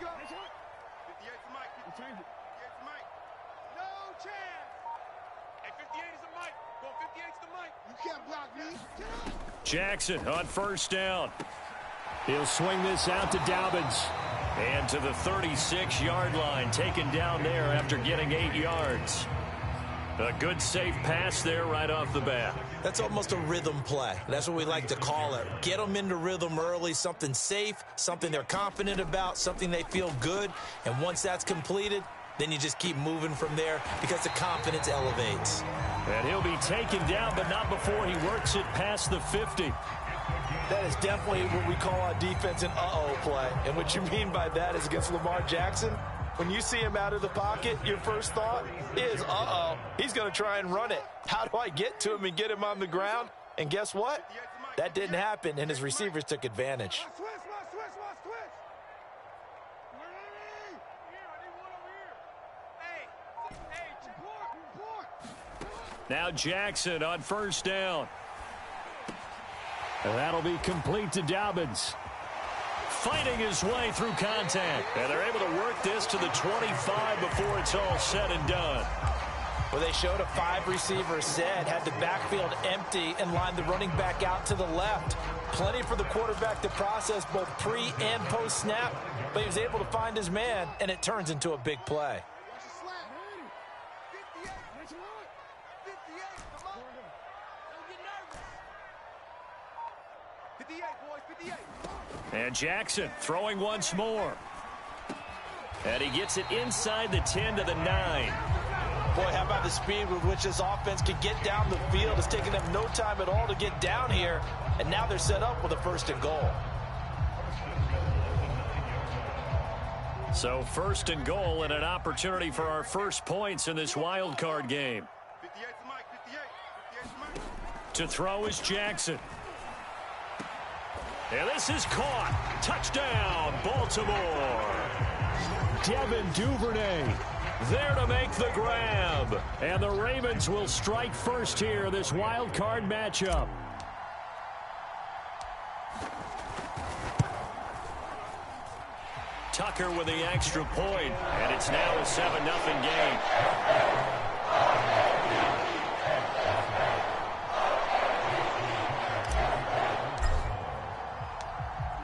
go. 58 for Mike. 58 for Mike. No chance. Hey, 58 is the Mike. Go 58 to the Mike. You can't block me. Get up. Jackson on first down. He'll swing this out to Dobbins. And to the 36-yard line, taken down there after getting 8 yards. A good, safe pass there right off the bat. That's almost a rhythm play. That's what we like to call it. Get them into rhythm early, something safe, something they're confident about, something they feel good. And once that's completed, then you just keep moving from there because the confidence elevates. And he'll be taken down, but not before he works it past the 50. That is definitely what we call on defense an uh-oh play. And what you mean by that is against Lamar Jackson, when you see him out of the pocket, your first thought is, uh-oh, he's going to try and run it. How do I get to him and get him on the ground? And guess what? That didn't happen, and his receivers took advantage. Now Jackson on first down. And that'll be complete to Dobbins. Fighting his way through contact. And they're able to work this to the 25 before it's all said and done. Well, they showed a 5-receiver set, had the backfield empty, and lined the running back out to the left. Plenty for the quarterback to process both pre- and post-snap, but he was able to find his man, and it turns into a big play. And Jackson throwing once more. And he gets it inside the 10 to the 9. Boy, how about the speed with which this offense can get down the field? It's taken them no time at all to get down here, and now they're set up with a 1st and goal. So 1st and goal and an opportunity for our first points in this wild card game. 58 for Mike. 58 for Mike. To throw is Jackson. And this is caught. Touchdown, Baltimore. Devin Duvernay there to make the grab. And the Ravens will strike first here in this wild card matchup. Tucker with the extra point, and it's now a 7-0 game.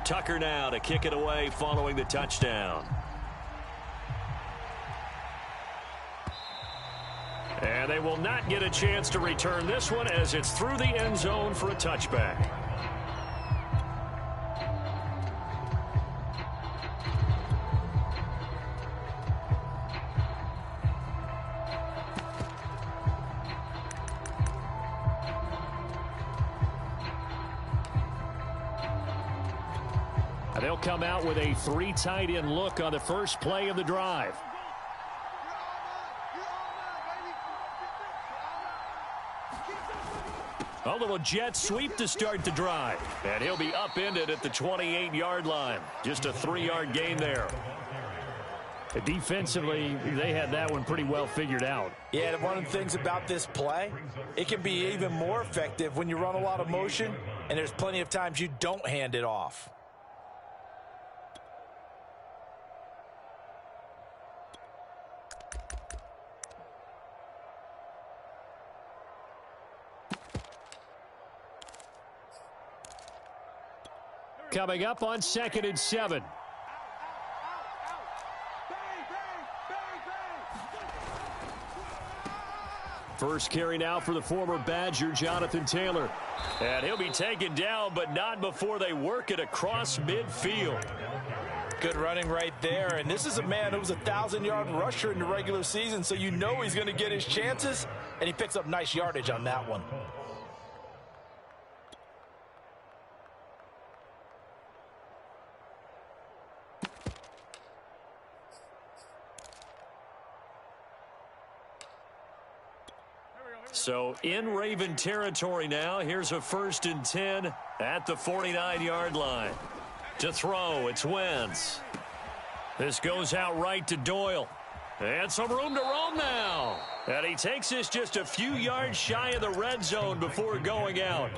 Tucker now to kick it away following the touchdown. And they will not get a chance to return this one as it's through the end zone for a touchback. They'll come out with a 3 tight end look on the first play of the drive. A little jet sweep to start the drive. And he'll be upended at the 28-yard line. Just a 3-yard gain there. Defensively, they had that one pretty well figured out. Yeah, one of the things about this play, it can be even more effective when you run a lot of motion, and there's plenty of times you don't hand it off. Coming up on 2nd and 7. First carry now for the former Badger, Jonathan Taylor. And he'll be taken down, but not before they work it across midfield. Good running right there. And this is a man who was a 1,000-yard rusher in the regular season, so you know he's going to get his chances, and he picks up nice yardage on that one. So in Raven territory now. Here's a 1st and 10 at the 49-yard line. To throw, it's Wentz. This goes out right to Doyle. And some room to roam now. And he takes this just a few yards shy of the red zone before going out.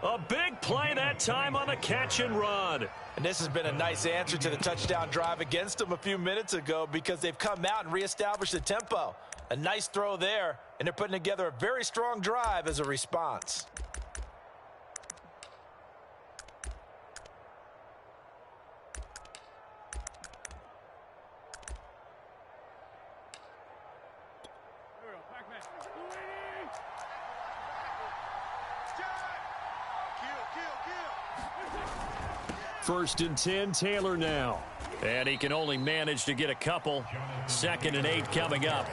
A big play that time on the catch and run. And this has been a nice answer to the touchdown drive against them a few minutes ago because they've come out and reestablished the tempo. A nice throw there, and they're putting together a very strong drive as a response. First and 10, Taylor now. And he can only manage to get a couple. 2nd and 8 coming up.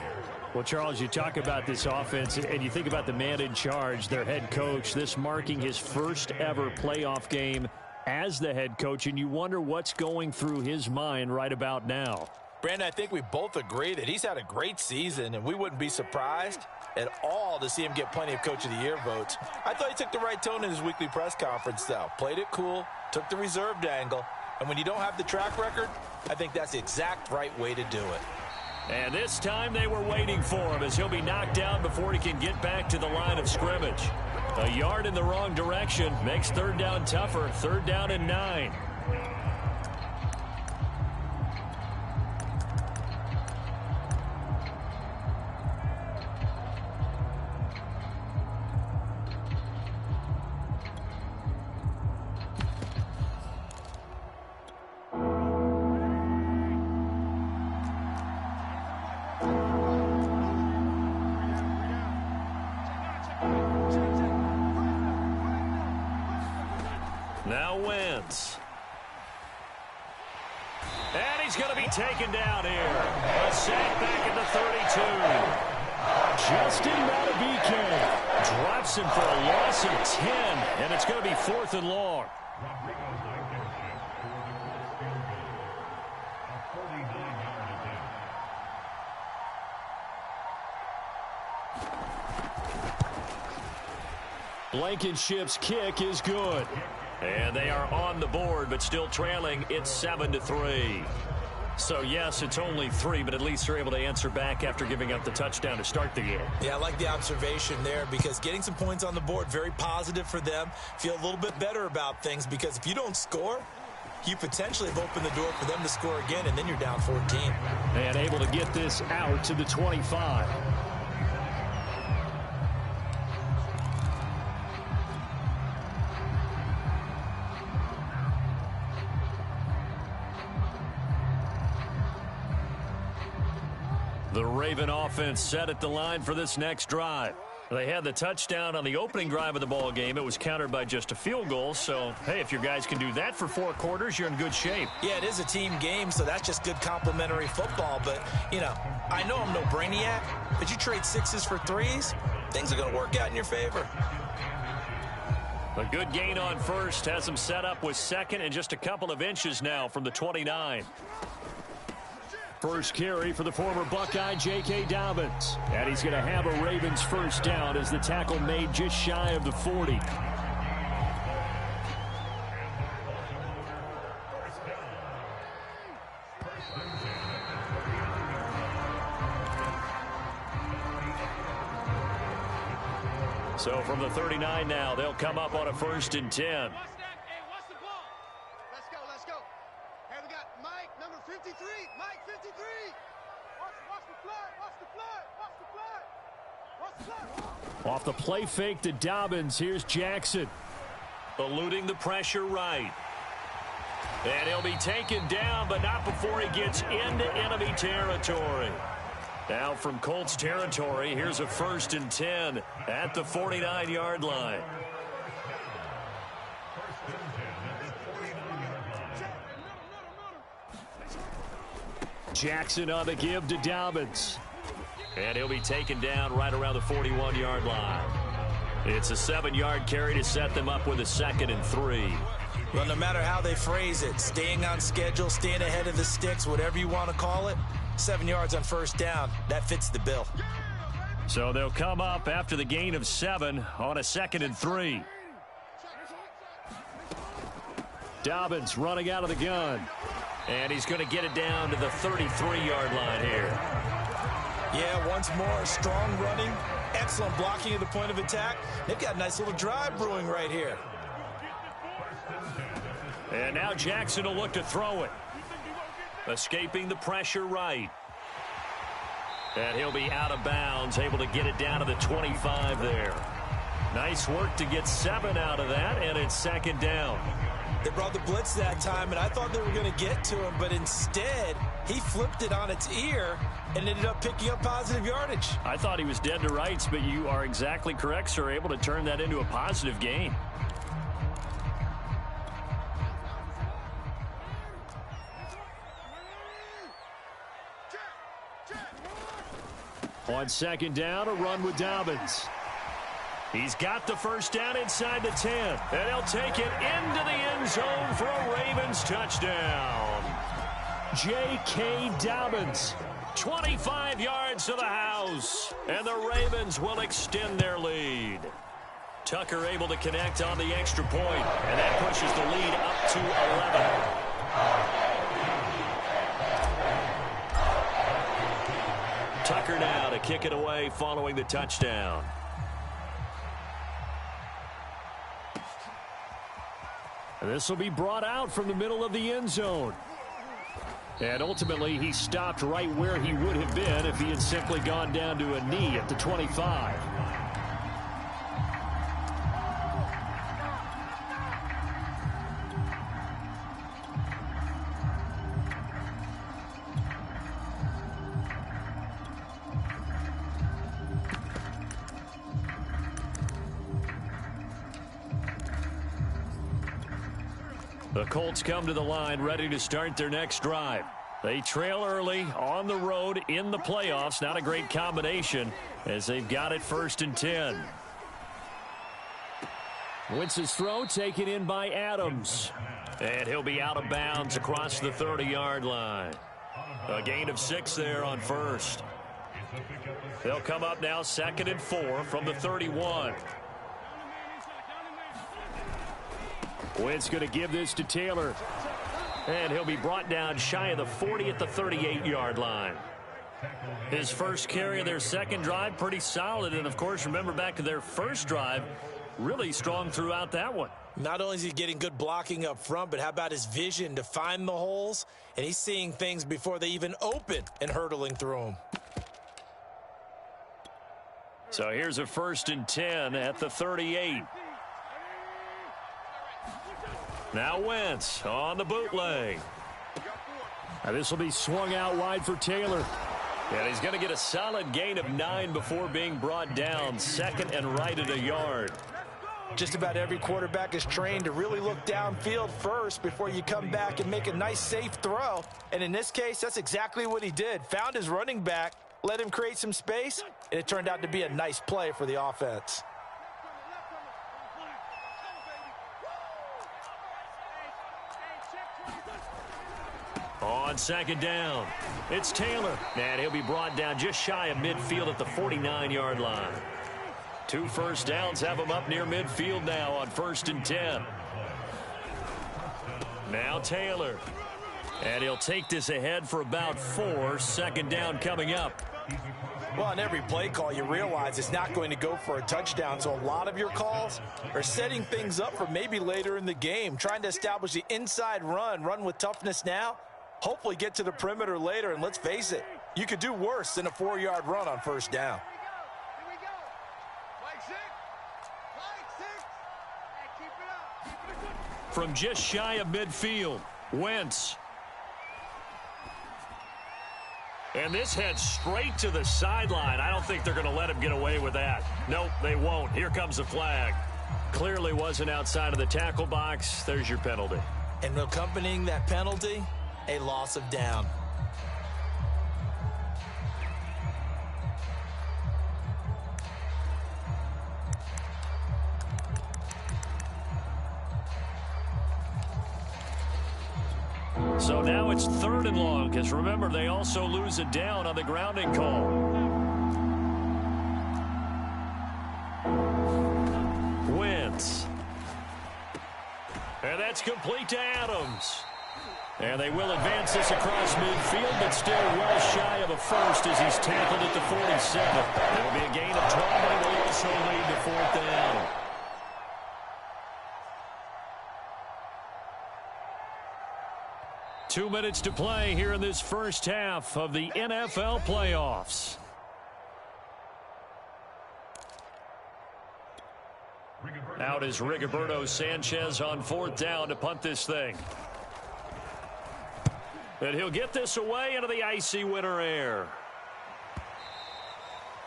Well, Charles, you talk about this offense, and you think about the man in charge, their head coach, this marking his first ever playoff game as the head coach, and you wonder what's going through his mind right about now. Brandon, I think we both agree that he's had a great season, and we wouldn't be surprised at all to see him get plenty of Coach of the Year votes. I thought he took the right tone in his weekly press conference, though. Played it cool, took the reserved angle, and when you don't have the track record, I think that's the exact right way to do it. And this time they were waiting for him as he'll be knocked down before he can get back to the line of scrimmage. A yard in the wrong direction makes 3rd down tougher. 3rd down and 9. Now Wentz. And he's going to be taken down here. A sack back at the 32. Justin Madubuike drops him for a loss of 10, and it's going to be 4th and long. Blankenship's kick is good. And they are on the board, but still trailing. It's 7-3. So, yes, it's only 3, but at least they're able to answer back after giving up the touchdown to start the game. Yeah, I like the observation there because getting some points on the board, very positive for them. Feel a little bit better about things because if you don't score, you potentially have opened the door for them to score again, and then you're down 14. And able to get this out to the 25. The Raven offense set at the line for this next drive. They had the touchdown on the opening drive of the ball game. It was countered by just a field goal. So, hey, if your guys can do that for 4 quarters, you're in good shape. Yeah, it is a team game, so that's just good complimentary football. But, you know, I know I'm no brainiac, but you trade 6s for 3s, things are going to work out in your favor. A good gain on first has them set up with 2nd and just a couple of inches now from the 29. First carry for the former Buckeye, J.K. Dobbins. And he's going to have a Ravens first down as the tackle made just shy of the 40. So from the 39 now, they'll come up on a 1st and 10. Off the play fake to Dobbins, here's Jackson. Eluding the pressure right. And he'll be taken down, but not before he gets into enemy territory. Now from Colts territory, here's a 1st and 10 at the 49-yard line. Jackson on the give to Dobbins. And he'll be taken down right around the 41-yard line. It's a 7-yard carry to set them up with a 2nd and 3. Well, no matter how they phrase it, staying on schedule, staying ahead of the sticks, whatever you want to call it, 7 yards on 1st down, that fits the bill. So they'll come up after the gain of 7 on a 2nd and 3. Dobbins running out of the gun. And he's going to get it down to the 33-yard line here. Yeah, once more, strong running, excellent blocking at the point of attack. They've got a nice little drive brewing right here. And now Jackson will look to throw it. Escaping the pressure right. And he'll be out of bounds, able to get it down to the 25 there. Nice work to get 7 out of that, and it's second down. They brought the blitz that time, and I thought they were going to get to him, but instead he flipped it on its ear and ended up picking up positive yardage. I thought he was dead to rights, but you are exactly correct, sir, able to turn that into a positive gain. On second down, a run with Dobbins. He's got the first down inside the 10. And he'll take it into the end zone for a Ravens touchdown. J.K. Dobbins, 25 yards to the house. And the Ravens will extend their lead. Tucker able to connect on the extra point. And that pushes the lead up to 11. Tucker now to kick it away following the touchdown. And this will be brought out from the middle of the end zone. And ultimately, he stopped right where he would have been if he had simply gone down to a knee at the 25. The Colts come to the line ready to start their next drive. They trail early on the road in the playoffs. Not a great combination as they've got it 1st and 10. Wentz's throw taken in by Adams. And he'll be out of bounds across the 30-yard line. A gain of 6 there on first. They'll come up now 2nd and 4 from the 31. Wentz going to give this to Taylor. And he'll be brought down shy of the 40 at the 38-yard line. His first carry of their second drive, pretty solid. And, of course, remember back to their first drive, really strong throughout that one. Not only is he getting good blocking up front, but how about his vision to find the holes? And he's seeing things before they even open and hurdling through them. So here's a 1st and 10 at the 38. Now Wentz on the bootleg. Now this will be swung out wide for Taylor. And he's going to get a solid gain of 9 before being brought down. 2nd and right at a yard. Just about every quarterback is trained to really look downfield first before you come back and make a nice safe throw. And in this case, that's exactly what he did. Found his running back, let him create some space, and it turned out to be a nice play for the offense. On second down, it's Taylor. And he'll be brought down just shy of midfield at the 49-yard line. 2 first downs have him up near midfield now on 1st and 10. Now Taylor. And he'll take this ahead for about 4. 2nd down coming up. Well, on every play call, you realize it's not going to go for a touchdown. So a lot of your calls are setting things up for maybe later in the game, trying to establish the inside run with toughness now. Hopefully get to the perimeter later, and let's face it, you could do worse than a 4-yard run on 1st down. From just shy of midfield, Wentz. And this heads straight to the sideline. I don't think they're going to let him get away with that. Nope, they won't. Here comes the flag. Clearly wasn't outside of the tackle box. There's your penalty. And accompanying that penalty, a loss of down. So now it's 3rd and long, because remember, they also lose it down on the grounding call. Wentz. And that's complete to Adams. And they will advance this across midfield, but still well shy of a first as he's tackled at the 47. It'll be a gain of 12, but it will also lead to 4th down. 2 minutes to play here in this first half of the NFL playoffs. Out is Rigoberto Sanchez on 4th down to punt this thing. And he'll get this away into the icy winter air.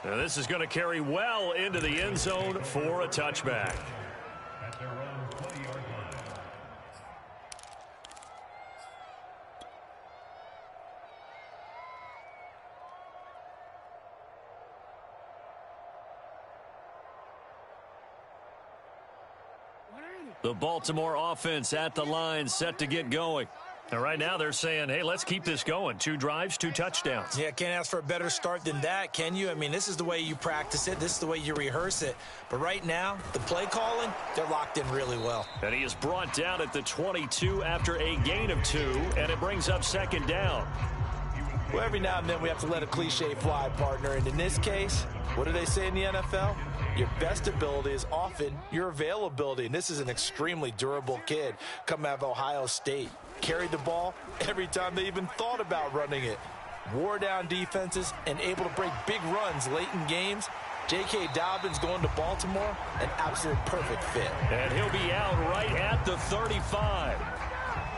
Now this is going to carry well into the end zone for a touchback. The Baltimore offense at the line, set to get going. And right now they're saying, hey, let's keep this going. 2 drives, 2 touchdowns. Yeah, can't ask for a better start than that, can you? I mean, this is the way you practice it. This is the way you rehearse it. But right now, the play calling, they're locked in really well. And he is brought down at the 22 after a gain of 2, and it brings up 2nd down. Well, every now and then we have to let a cliche fly, partner. And in this case, what do they say in the NFL? Your best ability is often your availability. And this is an extremely durable kid coming out of Ohio State. Carried the ball every time they even thought about running it. Wore down defenses and able to break big runs late in games. J.K. Dobbins going to Baltimore, an absolute perfect fit. And he'll be out right at the 35.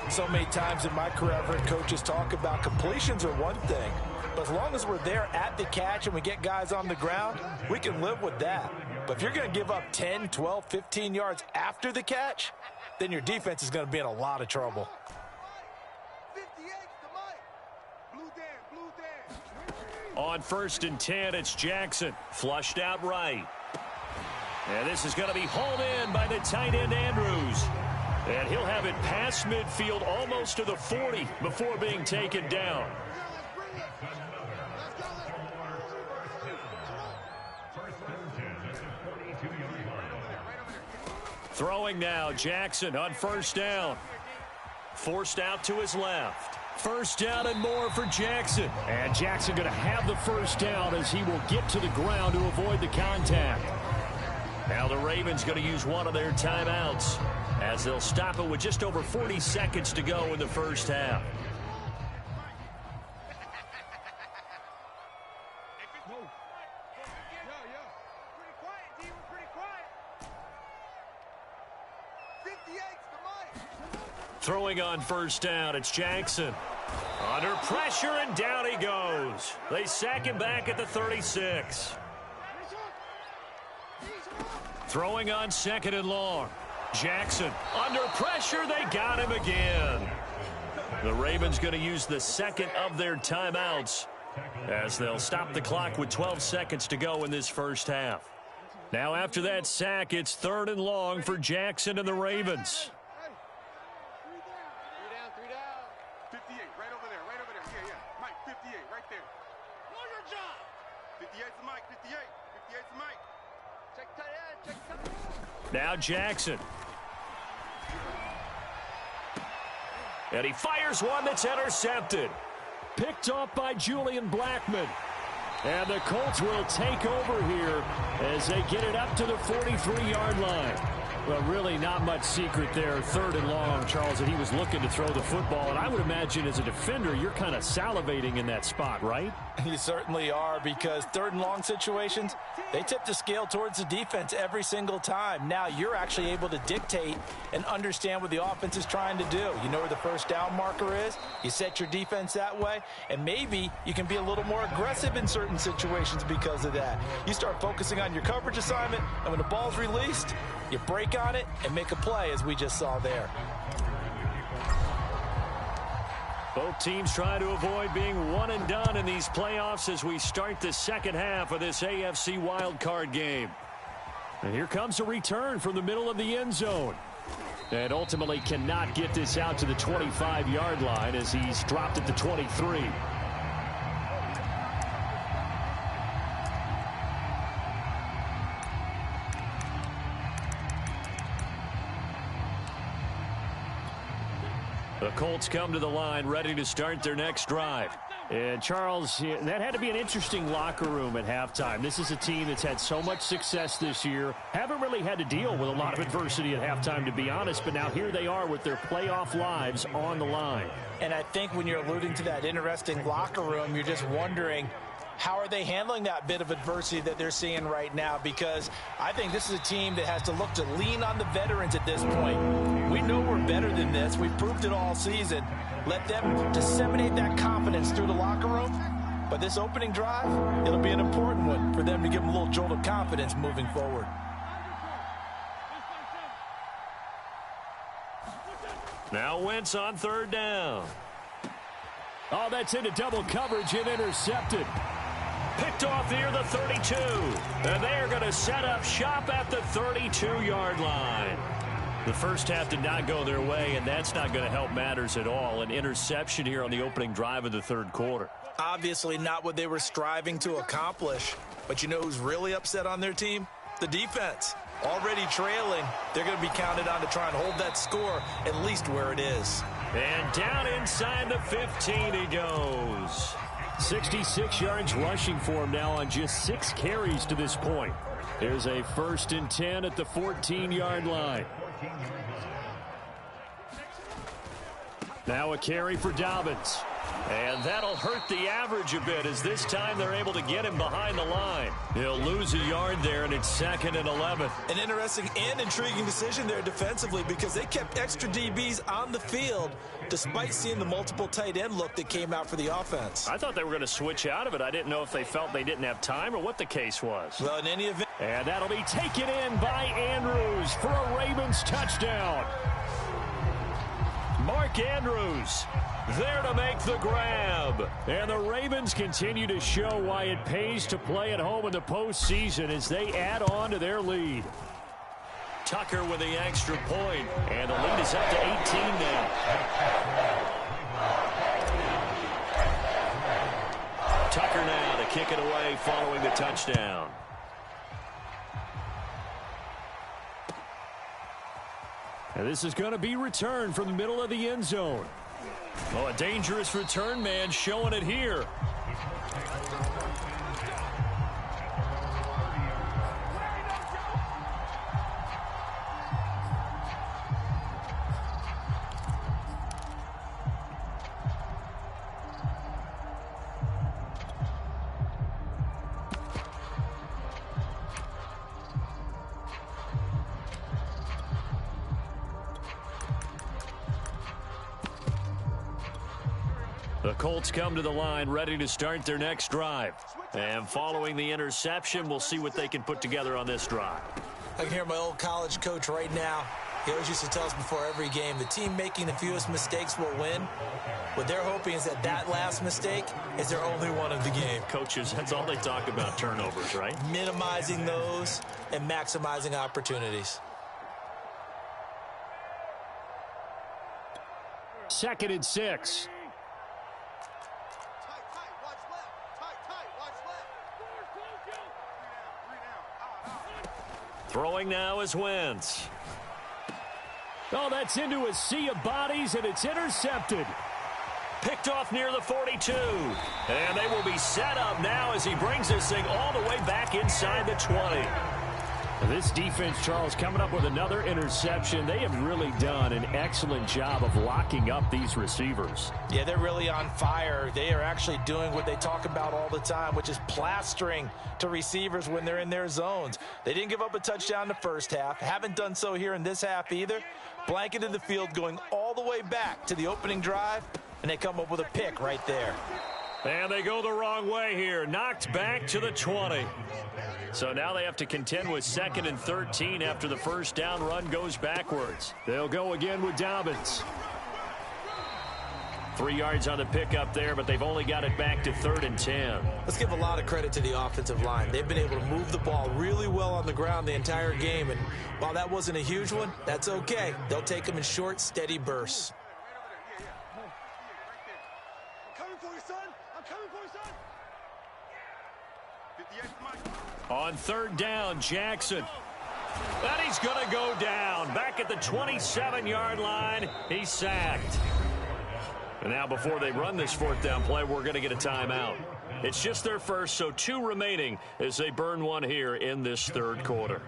So many times in my career, I've heard coaches talk about completions are one thing. But as long as we're there at the catch and we get guys on the ground, we can live with that. But if you're going to give up 10, 12, 15 yards after the catch, then your defense is going to be in a lot of trouble. On 1st and 10, it's Jackson. Flushed out right. And this is going to be hauled in by the tight end Andrews. And he'll have it past midfield almost to the 40 before being taken down. Throwing now, Jackson on 1st down. Forced out to his left. 1st down and more for Jackson. And Jackson going to have the 1st down as he will get to the ground to avoid the contact. Now the Ravens going to use one of their timeouts as they'll stop it with just over 40 seconds to go in the first half. Throwing on 1st down, it's Jackson. Under pressure, and down he goes. They sack him back at the 36. Throwing on 2nd and long. Jackson under pressure. They got him again. The Ravens going to use the 2nd of their timeouts as they'll stop the clock with 12 seconds to go in this first half. Now after that sack, it's 3rd and long for Jackson and the Ravens. Now Jackson. And he fires one that's intercepted. Picked off by Julian Blackmon. And the Colts will take over here as they get it up to the 43-yard line. Well, really not much secret there. 3rd and long, Charles, that he was looking to throw the football. And I would imagine as a defender, you're kind of salivating in that spot, right? You certainly are, because 3rd and long situations, they tip the scale towards the defense every single time. Now you're actually able to dictate and understand what the offense is trying to do. You know where the 1st down marker is. You set your defense that way, and maybe you can be a little more aggressive in certain situations because of that. You start focusing on your coverage assignment, and when the ball's released, you break on it and make a play, as we just saw there. Both teams try to avoid being one and done in these playoffs as we start the second half of this AFC wildcard game. And here comes a return from the middle of the end zone. And ultimately cannot get this out to the 25-yard line as he's dropped at the 23. The Colts come to the line ready to start their next drive. And, Charles, that had to be an interesting locker room at halftime. This is a team that's had so much success this year. Haven't really had to deal with a lot of adversity at halftime, to be honest. But now here they are with their playoff lives on the line. And I think when you're alluding to that interesting locker room, you're just wondering, how are they handling that bit of adversity that they're seeing right now? Because I think this is a team that has to look to lean on the veterans at this point. We know we're better than this. We've proved it all season. Let them disseminate that confidence through the locker room. But this opening drive, it'll be an important one for them to give them a little jolt of confidence moving forward. Now Wentz on third down. Oh, that's into double coverage and intercepted. Picked off near the 32. And they're going to set up shop at the 32-yard line. The first half did not go their way, and that's not going to help matters at all. An interception here on the opening drive of the third quarter. Obviously not what they were striving to accomplish. But you know who's really upset on their team? The defense. Already trailing, they're going to be counted on to try and hold that score at least where it is. And down inside the 15 he goes. 66 yards rushing for him now on just 6 carries to this point. There's a 1st and 10 at the 14-yard line. Now a carry for Dobbins. And that'll hurt the average a bit as this time they're able to get him behind the line. He'll lose a yard there, and it's 2nd and 11. An interesting and intriguing decision there defensively because they kept extra DBs on the field despite seeing the multiple tight end look that came out for the offense. I thought they were going to switch out of it. I didn't know if they felt they didn't have time or what the case was. Well, in any event. And that'll be taken in by Andrews for a Ravens touchdown. Mark Andrews there to make the grab. And the Ravens continue to show why it pays to play at home in the postseason as they add on to their lead. Tucker with the extra point, and the lead is up to 18 now. Tucker now to kick it away following the touchdown. And this is going to be returned from the middle of the end zone. Oh, a dangerous return man showing it here. The Colts come to the line ready to start their next drive. And following the interception, we'll see what they can put together on this drive. I can hear my old college coach right now. He always used to tell us before every game, the team making the fewest mistakes will win. What they're hoping is that last mistake is their only one of the game. Coaches, that's all they talk about, turnovers, right? Minimizing those and maximizing opportunities. 2nd and 6. Throwing now is Wentz. Oh, that's into a sea of bodies, and it's intercepted. Picked off near the 42. And they will be set up now as he brings this thing all the way back inside the 20. This defense, Charles, coming up with another interception. They have really done an excellent job of locking up these receivers. Yeah, they're really on fire. They are actually doing what they talk about all the time, which is plastering to receivers when they're in their zones. They didn't give up a touchdown in the first half. Haven't done so here in this half either. Blanketed the field going all the way back to the opening drive, and they come up with a pick right there. And they go the wrong way here. Knocked back to the 20. So now they have to contend with 2nd and 13 after the first down run goes backwards. They'll go again with Dobbins. 3 yards on the pickup there, but they've only got it back to 3rd and 10. Let's give a lot of credit to the offensive line. They've been able to move the ball really well on the ground the entire game. And while that wasn't a huge one, that's okay. They'll take them in short, steady bursts. On 3rd down, Jackson. And he's going to go down. Back at the 27-yard line, he's sacked. And now before they run this fourth down play, we're going to get a timeout. It's just their first, so 2 remaining as they burn one here in this third quarter.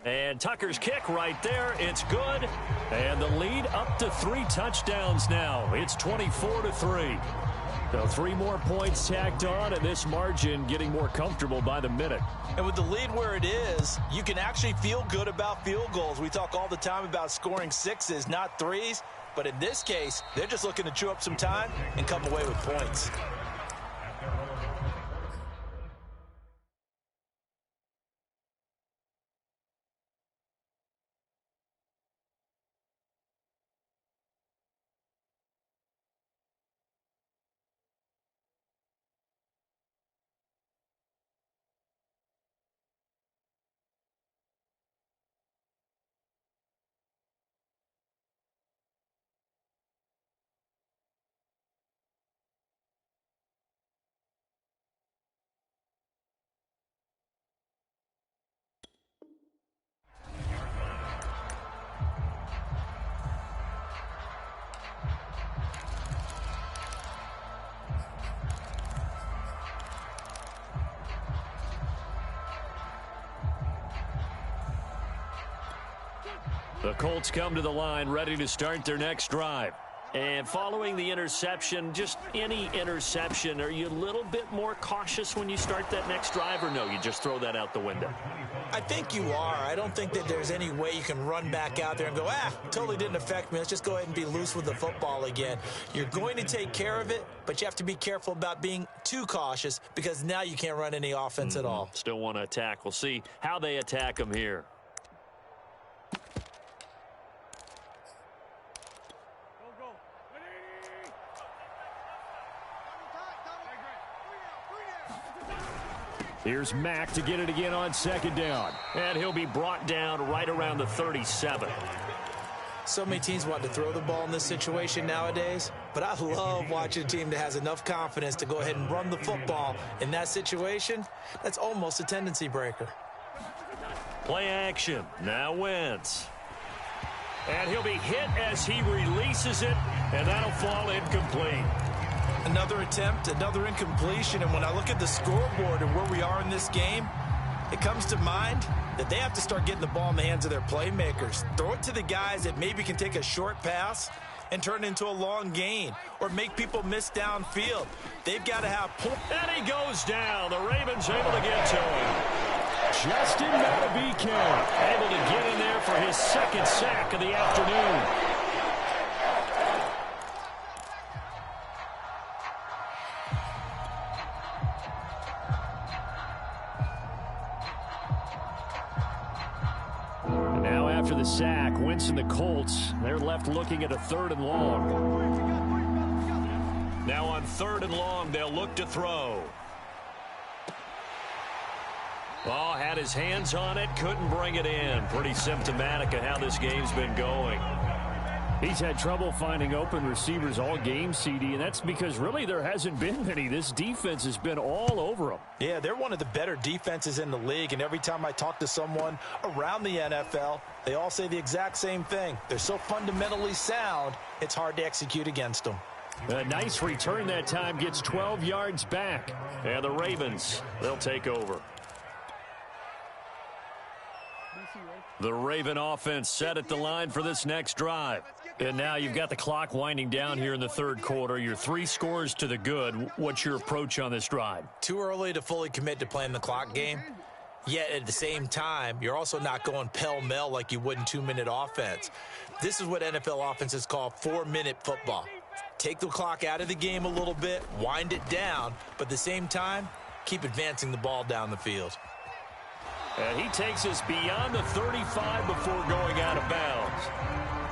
And Tucker's kick right there. It's good. And the lead up to 3 touchdowns now. It's 24-3. So 3 more points tacked on, and this margin getting more comfortable by the minute. And with the lead where it is, you can actually feel good about field goals. We talk all the time about scoring 6s, not 3s. But in this case, they're just looking to chew up some time and come away with points. The Colts come to the line ready to start their next drive. And following the interception, just any interception, are you a little bit more cautious when you start that next drive, or no, you just throw that out the window? I think you are. I don't think that there's any way you can run back out there and go, totally didn't affect me. Let's just go ahead and be loose with the football again. You're going to take care of it, but you have to be careful about being too cautious because now you can't run any offense at all. Still want to attack. We'll see how they attack them here. Here's Mack to get it again on second down. And he'll be brought down right around the 37. So many teams want to throw the ball in this situation nowadays, but I love watching a team that has enough confidence to go ahead and run the football in that situation. That's almost a tendency breaker. Play action. Now Wentz. And he'll be hit as he releases it, and that'll fall incomplete. Another attempt, another incompletion, and when I look at the scoreboard and where we are in this game, it comes to mind that they have to start getting the ball in the hands of their playmakers. Throw it to the guys that maybe can take a short pass and turn it into a long gain or make people miss downfield. They've got to have points. And he goes down. The Ravens able to get to him. Justin Matabike able to get in there for his second sack of the afternoon. After the sack, Wentz and the Colts, they're left looking at a 3rd and long. Now on 3rd and long, they'll look to throw. Oh, had his hands on it, couldn't bring it in. Pretty symptomatic of how this game's been going. He's had trouble finding open receivers all game, CD, and that's because really there hasn't been many. This defense has been all over them. Yeah, they're one of the better defenses in the league, and every time I talk to someone around the NFL, they all say the exact same thing. They're so fundamentally sound, it's hard to execute against them. A nice return that time, gets 12 yards back. And the Ravens, they'll take over. The Raven offense set at the line for this next drive. And now you've got the clock winding down here in the 3rd quarter. You're 3 scores to the good. What's your approach on this drive? Too early to fully commit to playing the clock game. Yet at the same time, you're also not going pell-mell like you would in 2-minute offense. This is what NFL offenses call 4-minute football. Take the clock out of the game a little bit, wind it down, but at the same time, keep advancing the ball down the field. And he takes us beyond the 35 before going out of bounds.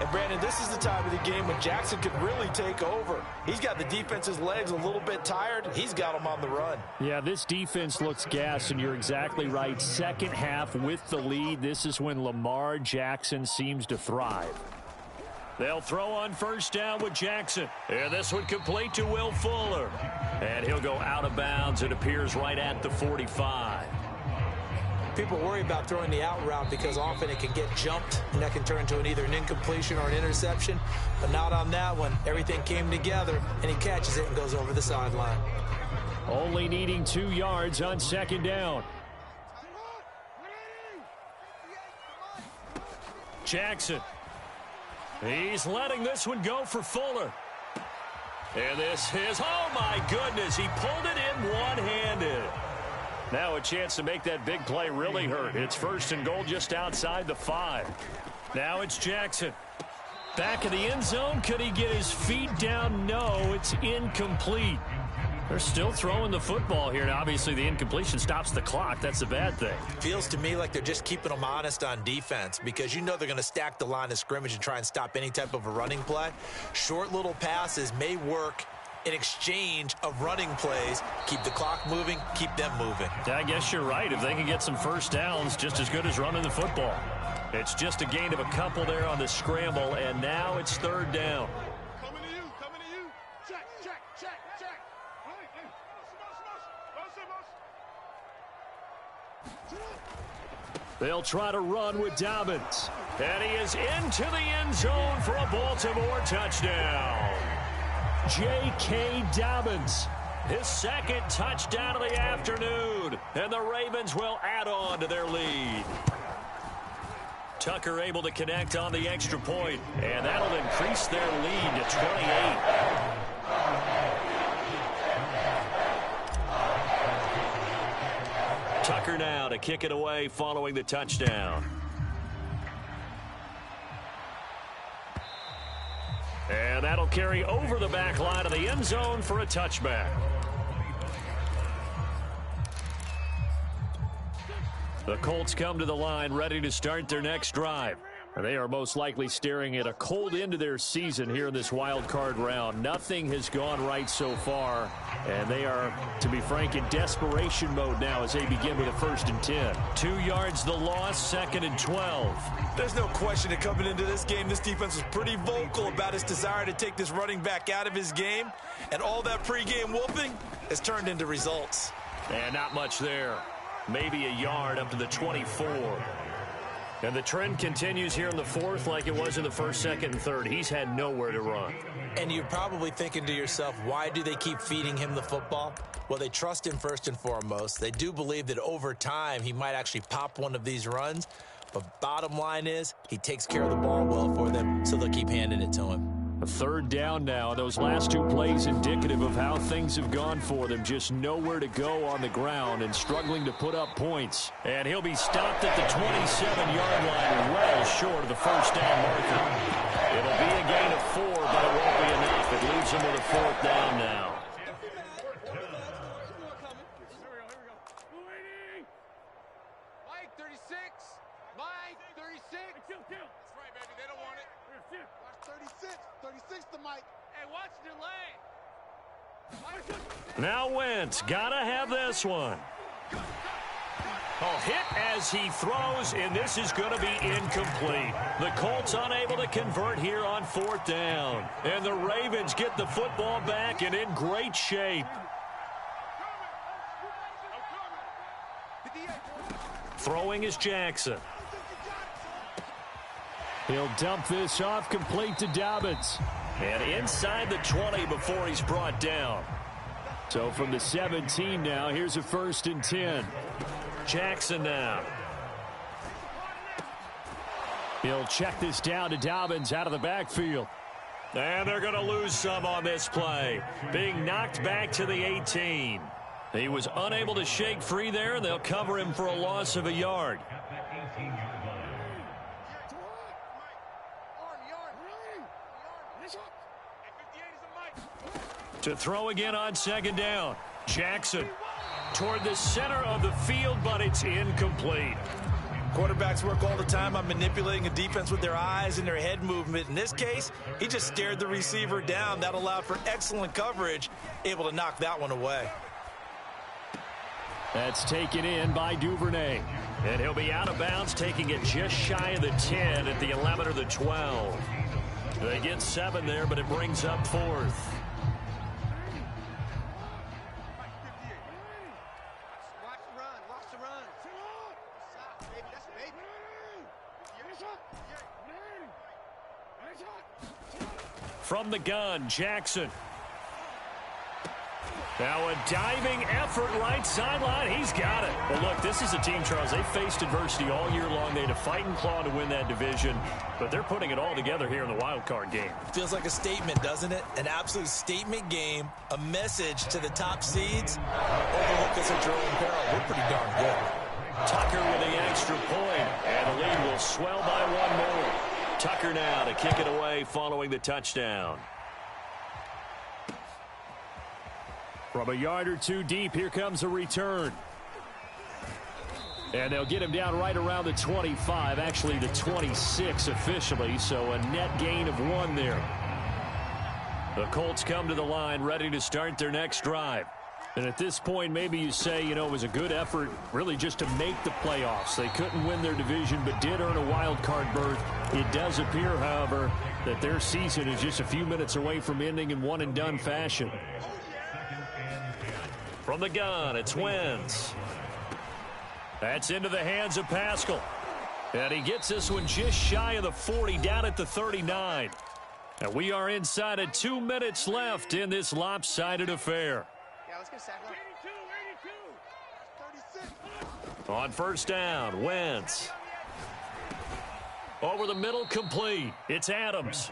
And, Brandon, this is the time of the game when Jackson could really take over. He's got the defense's legs a little bit tired. He's got them on the run. Yeah, this defense looks gassed, and you're exactly right. Second half with the lead, this is when Lamar Jackson seems to thrive. They'll throw on 1st down with Jackson. And this one complete to Will Fuller. And he'll go out of bounds. It appears right at the 45. People worry about throwing the out route because often it can get jumped, and that can turn into either an incompletion or an interception. But not on that one. Everything came together, and he catches it and goes over the sideline. Only needing 2 yards on second down. Jackson. He's letting this one go for Fuller. And this is, oh my goodness, he pulled it in one-handed. Now a chance to make that big play really hurt. It's 1st and goal just outside the 5. Now it's Jackson. Back in the end zone. Could he get his feet down? No, it's incomplete. They're still throwing the football here. Now, obviously, the incompletion stops the clock. That's a bad thing. Feels to me like they're just keeping them honest on defense because you know they're going to stack the line of scrimmage and try and stop any type of a running play. Short little passes may work in exchange of running plays. Keep the clock moving, keep them moving. I guess you're right. If they can get some first downs, just as good as running the football. It's just a gain of a couple there on the scramble, and now it's 3rd down. Coming to you, coming to you. Check, check, check, check. They'll try to run with Dobbins. And he is into the end zone for a Baltimore touchdown. J.K. Dobbins, his 2nd touchdown of the afternoon. And the Ravens will add on to their lead. Tucker able to connect on the extra point. And that'll increase their lead to 28. Tucker now to kick it away following the touchdown. And that'll carry over the back line of the end zone for a touchback. The Colts come to the line ready to start their next drive. They are most likely staring at a cold end to their season here in this wild card round. Nothing has gone right so far, and they are, to be frank, in desperation mode now as they begin with a 1st and 10. 2 yards the loss, 2nd and 12. There's no question that coming into this game, this defense was pretty vocal about its desire to take this running back out of his game, and all that pregame whooping has turned into results. And not much there. Maybe a yard up to the 24. And the trend continues here in the 4th like it was in the 1st, 2nd, and 3rd. He's had nowhere to run. And you're probably thinking to yourself, why do they keep feeding him the football? Well, they trust him first and foremost. They do believe that over time he might actually pop one of these runs. But bottom line is he takes care of the ball well for them, so they'll keep handing it to him. A 3rd down now. Those last 2 plays indicative of how things have gone for them. Just nowhere to go on the ground and struggling to put up points. And he'll be stopped at the 27-yard line, well short of the 1st down marker. It'll be a gain of 4, but it won't be enough. It leaves him with a 4th down now. Mike, 36. Mike, 36. That's right, baby. They don't want it. Watch 36. 36 to Mike. Hey, watch delay. Now Wentz, gotta have this one. Oh, hit as he throws, and this is going to be incomplete. The Colts unable to convert here on 4th down. And the Ravens get the football back and in great shape. Throwing is Jackson. He'll dump this off complete to Dobbins. And inside the 20 before he's brought down. So from the 17 now, here's a 1st and 10. Jackson now. He'll check this down to Dobbins out of the backfield. And they're going to lose some on this play. Being knocked back to the 18. He was unable to shake free there, and they'll cover him for a loss of a yard. To throw again on 2nd down. Jackson toward the center of the field, but it's incomplete. Quarterbacks work all the time on manipulating a defense with their eyes and their head movement. In this case, he just stared the receiver down. That allowed for excellent coverage, able to knock that one away. That's taken in by Duvernay. And he'll be out of bounds, taking it just shy of the 10 at the 11 or the 12. They get 7 there, but it brings up 4th. From the gun, Jackson. Now a diving effort right sideline. He's got it. Well, look, this is a team, Charles. They faced adversity all year long. They had to fight and claw to win that division, but they're putting it all together here in the wild card game. Feels like a statement, doesn't it? An absolute statement game, a message to the top seeds. Overlook us at your own peril. We're pretty darn good. Tucker with the extra point, and the lead will swell by one more. Tucker now to kick it away following the touchdown. From a yard or two deep, here comes a return. And they'll get him down right around the 25, actually the 26 officially, so a net gain of 1 there. The Colts come to the line ready to start their next drive. And at this point, maybe you say, you know, it was a good effort really just to make the playoffs. They couldn't win their division but did earn a wild card berth. It does appear, however, that their season is just a few minutes away from ending in one-and-done fashion. From the gun, it's Wentz. That's into the hands of Pascal. And he gets this one just shy of the 40, down at the 39. And we are inside of 2 minutes left in this lopsided affair. Yeah, let's get sacked. 82. On first down, Wentz. Over the middle, complete. It's Adams.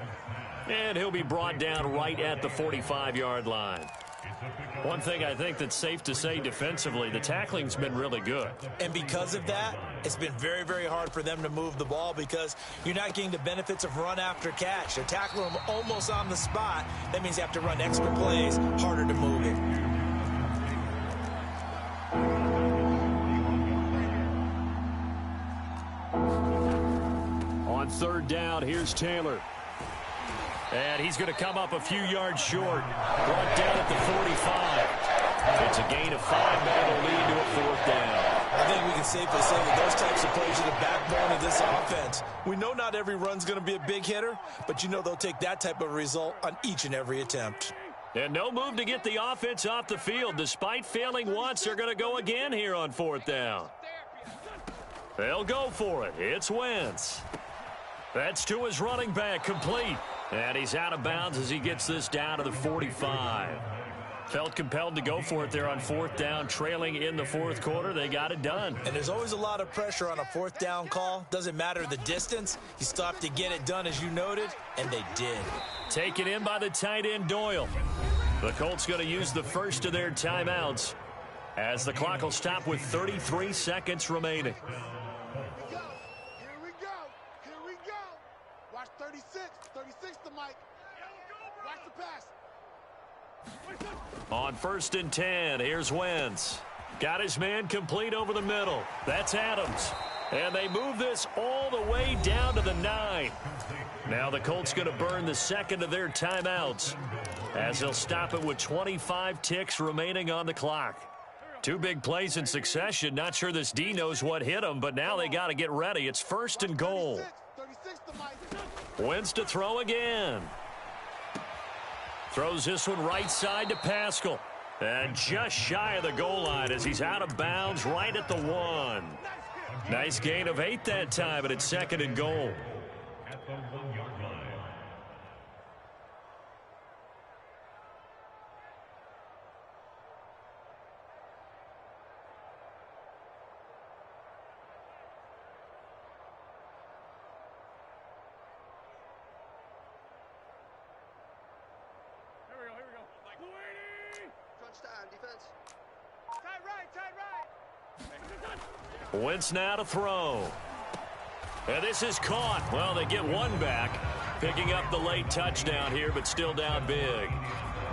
And he'll be brought down right at the 45-yard line. One thing I think that's safe to say defensively, the tackling's been really good. And because of that, it's been very, very hard for them to move the ball because you're not getting the benefits of run after catch. They're tackling them almost on the spot. That means you have to run extra plays, harder to move it. On third down, here's Taylor. And he's going to come up a few yards short. Brought down at the 45. It's a gain of 5, but it'll lead to a fourth down. I think we can safely say that those types of plays are the backbone of this offense. We know not every run's going to be a big hitter, but you know they'll take that type of result on each and every attempt. And no move to get the offense off the field. Despite failing once, they're going to go again here on fourth down. They'll go for it. It's Wentz. That's to his running back, complete. And he's out of bounds as he gets this down to the 45. Felt compelled to go for it there on fourth down, trailing in the fourth quarter. They got it done. And there's always a lot of pressure on a fourth down call. Doesn't matter the distance. You stop to get it done, as you noted, and they did. Taken in by the tight end, Doyle. The Colts going to use the first of their timeouts as the clock will stop with 33 seconds remaining. Here we go. Watch 36. 36 to Mike. Watch the pass. On first and 10, here's Wentz. Got his man complete over the middle. That's Adams. And they move this all the way down to the 9. Now the Colts going to burn the second of their timeouts as they'll stop it with 25 ticks remaining on the clock. 2 big plays in succession. Not sure this D knows what hit them, but now they got to get ready. It's first and goal. 36 to Mike. Wentz to throw again. Throws this one right side to Pascal. And just shy of the goal line as he's out of bounds right at the 1. Nice gain of 8 that time, but it's second and goal. At the 1-yard line. Wentz now to throw. And this is caught. Well, they get one back. Picking up the late touchdown here, but still down big.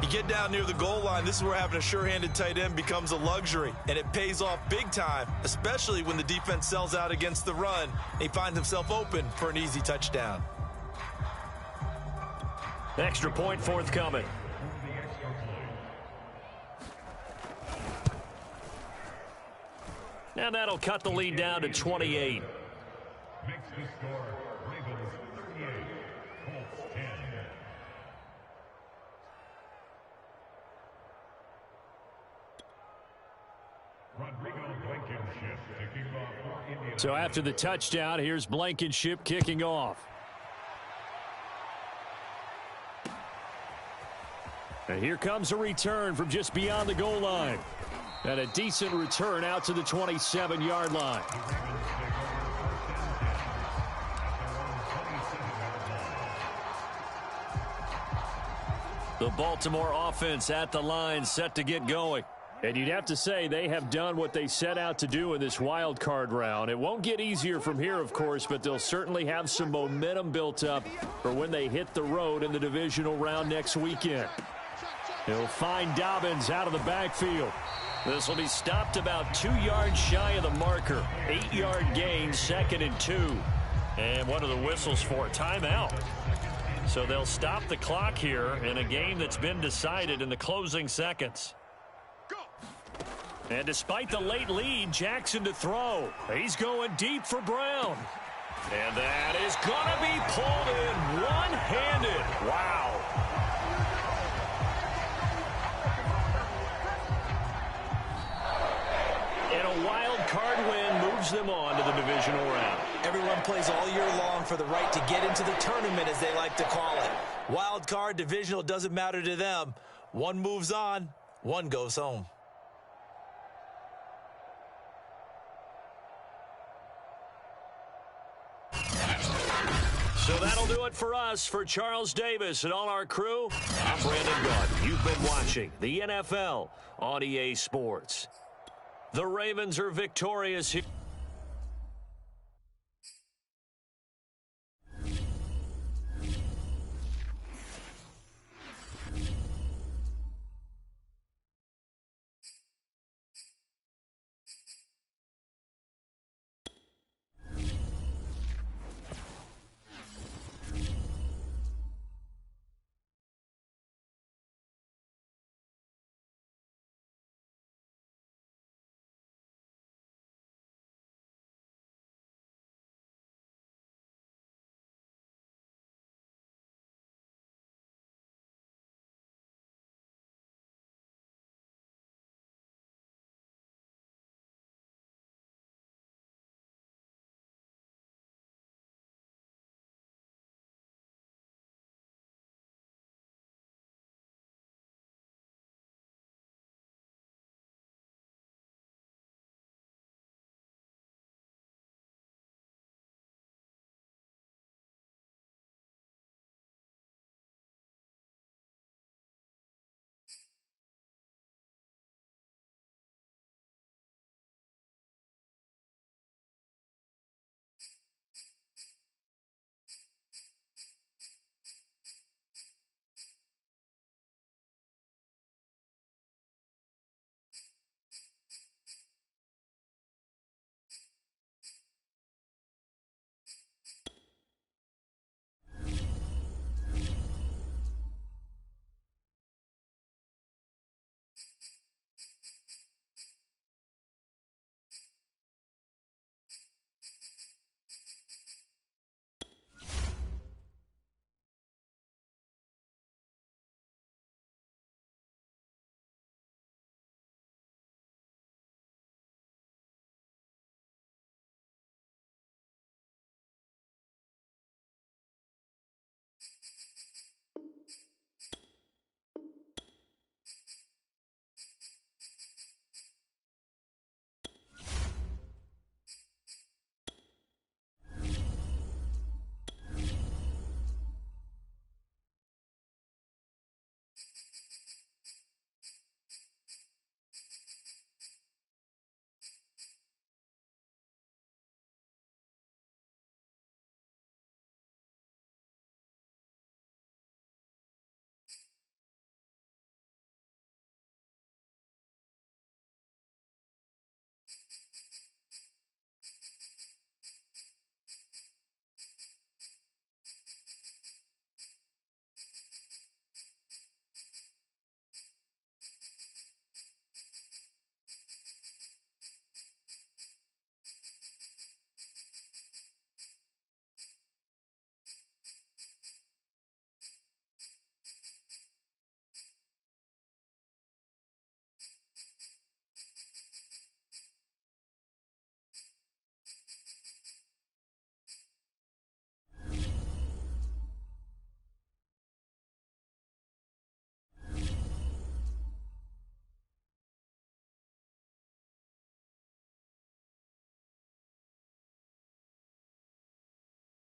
You get down near the goal line, this is where having a sure-handed tight end becomes a luxury, and it pays off big time, especially when the defense sells out against the run. He finds himself open for an easy touchdown. Extra point forthcoming. And that'll cut the lead down to 28. Makes the score Ravens 38, Colts 10. Rodrigo Blankenship kicking off for Indiana. So after the touchdown, here's Blankenship kicking off. And here comes a return from just beyond the goal line. And a decent return out to the 27-yard line. The Baltimore offense at the line, set to get going. And you'd have to say they have done what they set out to do in this wild card round. It won't get easier from here, of course, but they'll certainly have some momentum built up for when they hit the road in the divisional round next weekend. He'll find Dobbins out of the backfield. This will be stopped about 2 yards shy of the marker. 8-yard gain, 2nd and 2. And what are the whistles for? Timeout. So they'll stop the clock here in a game that's been decided in the closing seconds. And despite the late lead, Jackson to throw. He's going deep for Brown. And that is going to be pulled in one-handed. Wow. And a wild card win moves them on to the divisional round. Everyone plays all year long for the right to get into the tournament, as they like to call it. Wild card, divisional, doesn't matter to them. One moves on, one goes home. So that'll do it for us. For Charles Davis and all our crew, I'm Brandon Gaudin. You've been watching the NFL on EA Sports. The Ravens are victorious here.